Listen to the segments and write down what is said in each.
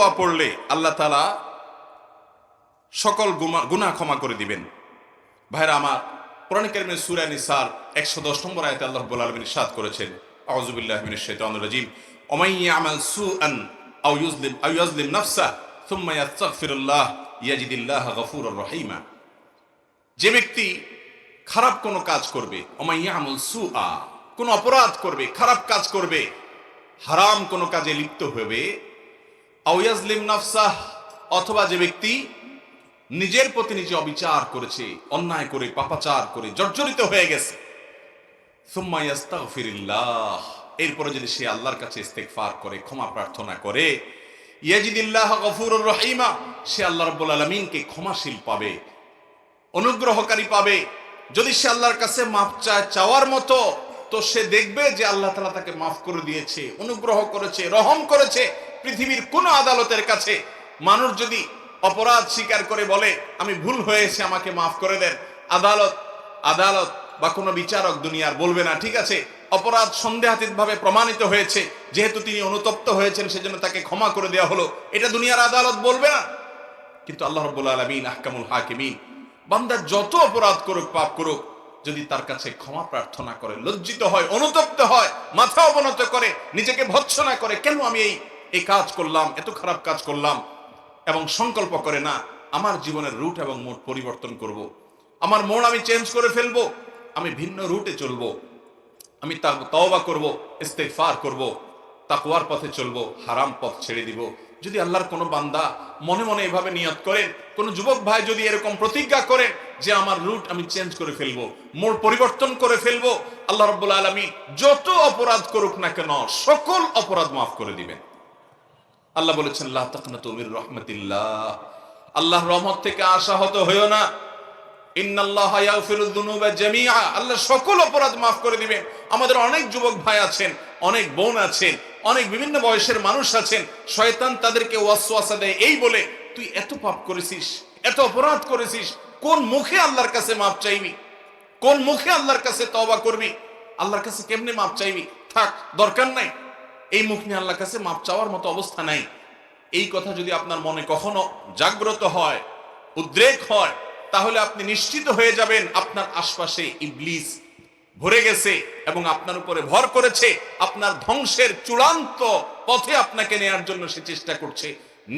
দোয়া পড়লে আল্লাহ তাআলা সকল গুনাহ ক্ষমা করে দিবেন। ভাইরা আমার, কোরআন কারীমের সূরা নিসার 110 নম্বর আয়াতে আল্লাহ রাব্বুল আলামিন ইরশাদ করেছেন, আউযু বিল্লাহি মিনাশ শাইতানির রাজীম, ওয়া মান ইয়ামাল সুআন আও ইউযলিম নাফসাহু সুম্মা ইয়াস্তাগফিরুল্লাহ ইয়াজিদিল্লাহা গফুরুর রহিমা। যে ব্যক্তি খারাপ কোনো কাজ করবে, ওয়া মান ইয়ামাল সুআ, কোন অপরাধ করবে, খারাপ কাজ করবে, হারাম কোনো কাজে লিপ্ত হবে, আও ইয়াজলিম নাফসাহ, অথবা যে ব্যক্তি নিজের প্রতি নিজে অবিচার করেছে, অন্যায় করে পাপাচার করে জর্জরিত হয়ে গেছে, সুম্মা ইয়াস্তাগফিরুল্লাহ, এরপরে যদি সে আল্লাহর কাছে ইস্তেগফার করে, ক্ষমা প্রার্থনা করে, ইয়াজিদিল্লাহা গফুরুর রহিমা, সে আল্লাহ রাব্বুল আলামিনকে ক্ষমাশীল পাবে, অনুগ্রহকারী পাবে। যদি সে আল্লাহর কাছে মাফ চায় চাওয়ার মতো, তো সে দেখবে যে আল্লাহ তাআলা তাকে মাফ করে দিয়েছে, অনুগ্রহ করেছে, রহম করেছে। পৃথিবীর কোন আদালতের কাছে মানুষ যদি অপরাধ স্বীকার করে বলে আমি ভুল হয়েছে আমাকে মাফ করে দেন, আদালত বা কোনো বিচারক দুনিয়ার বলবে না ঠিক আছে, অপরাধ সন্দেহাতীত ভাবে প্রমাণিত হয়েছে, যেহেতু তিনি অনুতপ্ত হয়েছেন সেজন্য তাকে ক্ষমা করে দেওয়া হলো, এটা দুনিয়ার আদালত বলবে না। কিন্তু আল্লাহ রাব্বুল আলামিন আহকামুল হাকিমিন, বান্দা যত অপরাধ করুক, পাপ করুক, যদি তার কাছে ক্ষমা প্রার্থনা করে, লজ্জিত হয়, অনুতপ্ত হয়, মাথা অবনত করে, নিজেকে ভৎসনা করে, কেন আমি এই কাজ করলাম, এত খারাপ কাজ করলাম, এবং সংকল্প করে না আমার জীবনের রুট এবং মোড পরিবর্তন করব, আমার মোড় আমি চেঞ্জ করে ফেলবো, আমি ভিন্ন রুটে চলবো, আমি তওবা করব, ইস্তেগফার করব, তাকওয়ার পথে চলবো, হারাম পথ ছেড়ে দিব। যদি আল্লাহর কোনো বান্দা মনে মনে এভাবে নিয়ত করেন, কোন যুবক ভাই যদি এরকম প্রতিজ্ঞা করেন যে আমার রুট আমি চেঞ্জ করে ফেলবো, মোড় পরিবর্তন করে ফেলবো, আল্লাহ রাব্বুল আলামিন যত অপরাধ করুক না কেন সকল অপরাধ মাফ করে দিবেন। আল্লাহ বলেছেন লা তাকনাতু মির রাহমাতিল্লাহ, আল্লাহর রহমত থেকে আশাহত হইও না, ইন্নাল্লাহা ইয়াগফিরুয যুনুবা জামিআ, আল্লাহ সকল অপরাধ মাফ করে দিবেন। আমাদের অনেক যুবক ভাই আছেন, অনেক বোন আছেন, অনেক বিভিন্ন বয়সের মানুষ আছেন, শয়তান তাদেরকে ওয়াসওয়াসা দেয় এই বলে তুই এত পাপ করেছিস, এত অপরাধ করেছিস, কোন মুখে আল্লাহর কাছে মাপ চাইবি, কোন মুখে আল্লাহর কাছে তওবা করবি, আল্লাহর কাছে কেমনে মাপ চাইবি, থাক দরকার নাই, এই মুখ নিয়ে আল্লাহর কাছে মাপ চাওয়ার মতো অবস্থা নাই। এই কথা যদি আপনার মনে কখনো জাগ্রত হয়, উদ্রেক হয়, তাহলে আপনি নিশ্চিত হয়ে যাবেন আপনার আশপাশে ইবলিস ভরে গেছে এবং আপনার উপরে ভর করেছে, আপনার ধ্বংসের চূড়ান্ত পথে আপনাকে নেয়ার জন্য সে চেষ্টা করছে।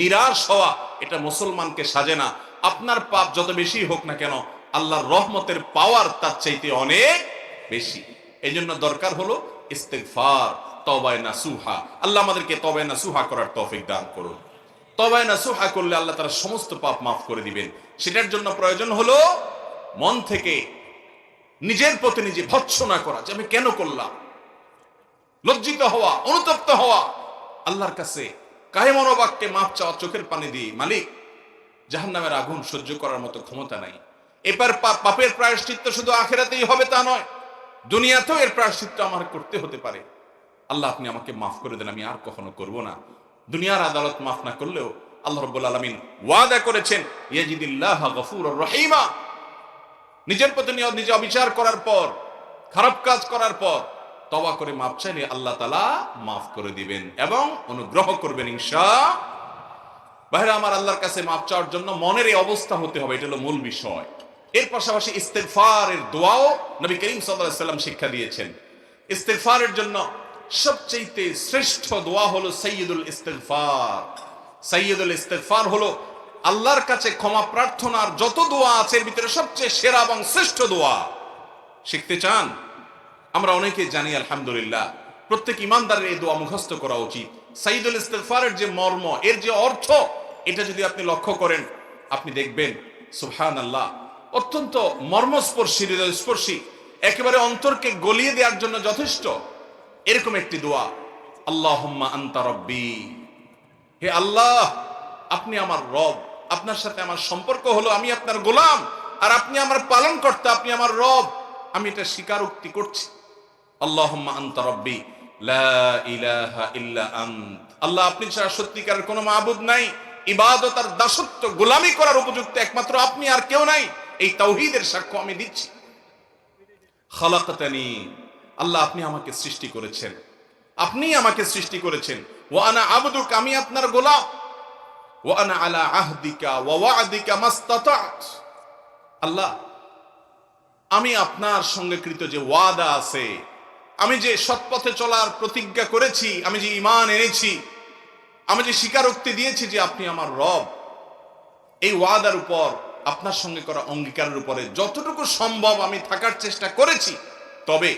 নিরাশ হওয়া এটা মুসলমানকে সাজে না। আপনার পাপ যত বেশি হোক না কেন, আল্লাহর রহমতের পাওয়ার তার চাইতে অনেক বেশি। এই জন্য দরকার হলো ইস্তেগফার, তওবায়ে নাসুহা। আল্লাহ আমাদেরকে তওবায়ে নাসুহা করার তৌফিক দান করুন। তওবায়ে নাসুহা করলে আল্লাহ তাআলা সমস্ত পাপ মাফ করে দিবেন। সেটার জন্য প্রয়োজন হলো মন থেকে নিজের প্রতি নিজে ভৎসনা করা যে আমি কেন করলাম, লজ্জিত হওয়া, অনুতপ্ত হওয়া, আল্লাহর কাছে কায়ে মনোবাক্যে মাপ চাওয়া, চোখের পানি দিয়ে, মালিক জাহান্নামের আগুন সহ্য করার মতো ক্ষমতা নাই। এবার পাপের প্রায়শ্চিত্ত শুধু আখিরাতেই হবে তা নয়, দুনিয়াতেও এর প্রায়শ্চিত্ত আমার করতে হতে পারে। আল্লাহ আপনি আমাকে মাফ করে দেন, আমি আর কখনো করব না। দুনিয়ার আদালত মাফ না করলেও আল্লাহ রাব্বুল আলামিন ওয়াদা করেছেন ইয়াজিদিল্লাহা গফুরুর রহিমা। নিজের প্রতি নিজে অবিচার করার পর, খারাপ কাজ করার পর তওবা করে মাফ চাইলে আল্লাহ তাআলা মাফ করে দিবেন এবং অনুগ্রহ করবেন ইনশাআল্লাহ। ভাইরা আমার, আল্লাহর কাছে মাফ চাওয়ার জন্য মনের এই অবস্থা হতে হবে, এটা হলো মূল বিষয়। এর পাশাপাশি ইস্তেগফারের দোয়াও নবী করিম সাল্লাল্লাহু আলাইহি ওয়াসাল্লাম শিক্ষা দিয়েছেন। ইস্তেগফারের জন্য সবচেয়ে শ্রেষ্ঠ দোয়া হলো সাইয়্যিদুল ইস্তেগফার। সাইয়্যিদুল ইস্তেগফার হলো আল্লাহর কাছে ক্ষমা প্রার্থনার যত দোয়া আছে এর ভিতরে সবচেয়ে সেরা এবং শ্রেষ্ঠ দোয়া। শিখতে চান? আমরা অনেকেই জানি আলহামদুলিল্লাহ, প্রত্যেক ইমানদারের এই দোয়া মুখস্থ করা উচিত। সাইয়্যিদুল ইস্তেগফারের যে মর্ম, এর যে অর্থ, এটা যদি আপনি লক্ষ্য করেন আপনি দেখবেন সুবহানাল্লাহ, অত্যন্ত মর্মস্পর্শী, হৃদয়স্পর্শী, একেবারে অন্তরকে গলিয়ে দেওয়ার জন্য যথেষ্ট এরকম একটি দোয়া। আল্লাহুম্মা আনতা রব্বি, হে আল্লাহ আপনি আমার রব, আপনার সাথে আমার সম্পর্ক হলো আমি আপনার গোলাম আর আপনি আমার পালনকর্তা, আপনি আমার রব, আমি এটা স্বীকারোক্তি করছি। আল্লাহুম্মা আনতা রব্বি লা ইলাহা ইল্লা আন্ত, আল্লাহ আপনি ছাড়া সত্যিকারের কোনো মাবুদ নাই, ইবাদত আর দাসত্ব গোলামি করার উপযুক্ত একমাত্র আপনি, আর কেউ নাই, এই তাওহীদের সাক্ষ্য আমি দিচ্ছি। খালাকতানি, আল্লাহ আপনি আমাকে সৃষ্টি করেছেন, আপনি আমাকে সৃষ্টি করেছেন। ওয়া আনা আবদুক, আমি আপনার গোলাম। ওয়া আনা আলা আহদিকা ওয়া ওয়া'দিকা মাস্তাতা'ত। আল্লাহ, আমি আপনার সঙ্গে কৃত যে ওয়াদা আছে, আমি যে সৎপথে চলার প্রতিজ্ঞা করেছি, আমি যে ঈমান এনেছি, আমি যে স্বীকারোক্তি দিয়েছি যে আপনি আমার রব, এই ওয়াদার উপর, আপনার সঙ্গে করা অঙ্গীকারের উপরে যতটুকু সম্ভব আমি থাকার চেষ্টা করেছি। তবে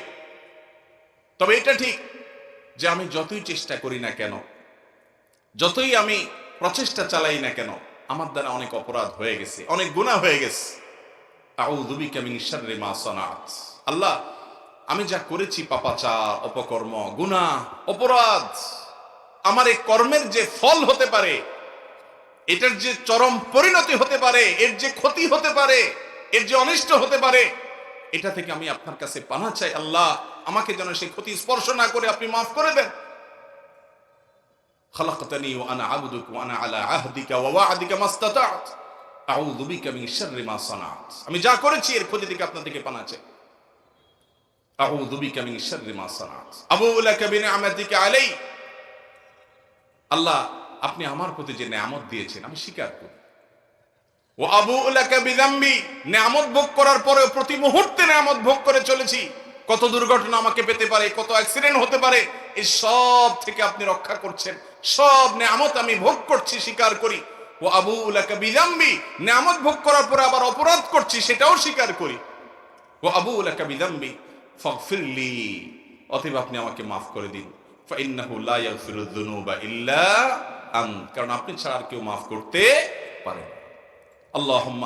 এটা ঠিক যে আমি যতই চেষ্টা করি না কেন, যতই আমি প্রচেষ্টা চালাই না কেন, আমার দ্বারা অনেক অপরাধ হয়ে গেছে, অনেক গুনাহ হয়ে গেছে। আউযু বিকা মিন শাররি মা সানাত। আল্লাহ, আমি যা করেছি পাপাচার, অপকর্ম, গুনাহ, অপরাধ, আমার এই কর্মের যে ফল হতে পারে, এটার যে চরম পরিণতি হতে পারে, এর যে ক্ষতি হতে পারে, এর যে অনিষ্ট হতে পারে, এটা থেকে আমি আপনার কাছে পানাহ চাই। আল্লাহ, আমাকে যেন সেই ক্ষতি স্পর্শ না করে আপনি মাফ করে দেন। খালাকতানি ওয়া আনা আবদুকা ওয়া আনা আলা আহদিকা ওয়া ওয়া'দিকা মাস্তাতা'ত আউযু বিকা মিন শাররি মা সানাত। আমি যা করেছি এর ক্ষতি থেকে আপনার থেকে পানাহ চাই। আউযু বিকা মিন শাররি মা সানাত আবুউ লাকা বিনি'মাতিকা আলাই। আল্লাহ, আপনি আমার প্রতি যে নেয়ামত দিয়েছেন আমি স্বীকার করি। ওয়া আবুউ লাকা বিযামবি, নেয়ামত ভোগ করার পরেও প্রতি মুহূর্তে নেয়ামত ভোগ করে চলেছি। কত দুর্ঘটনা আমাকে পেতে পারে, কত অ্যাক্সিডেন্ট হতে পারে, এই সব থেকে আপনি রক্ষা করছেন। সব নেয়ামত আমি ভোগ করছি, স্বীকার করি। ওয়া আবুউ লাকা বিযামবি, নেয়ামত ভোগ করার পরে আবার অপরাধ করছি, সেটাও স্বীকার করি। ওয়া আবুউ লাকা বিযামবি ফাগফিরলি, অতএব আপনি আমাকে মাফ করে দিন। ফাইন্নাহু লা ইয়াগফিরুয যুনুবা ইল্লা আন্ত, কারণ আপনি ছাড়া আর কেউ মাফ করতে পারে না। আল্লাহুম্মা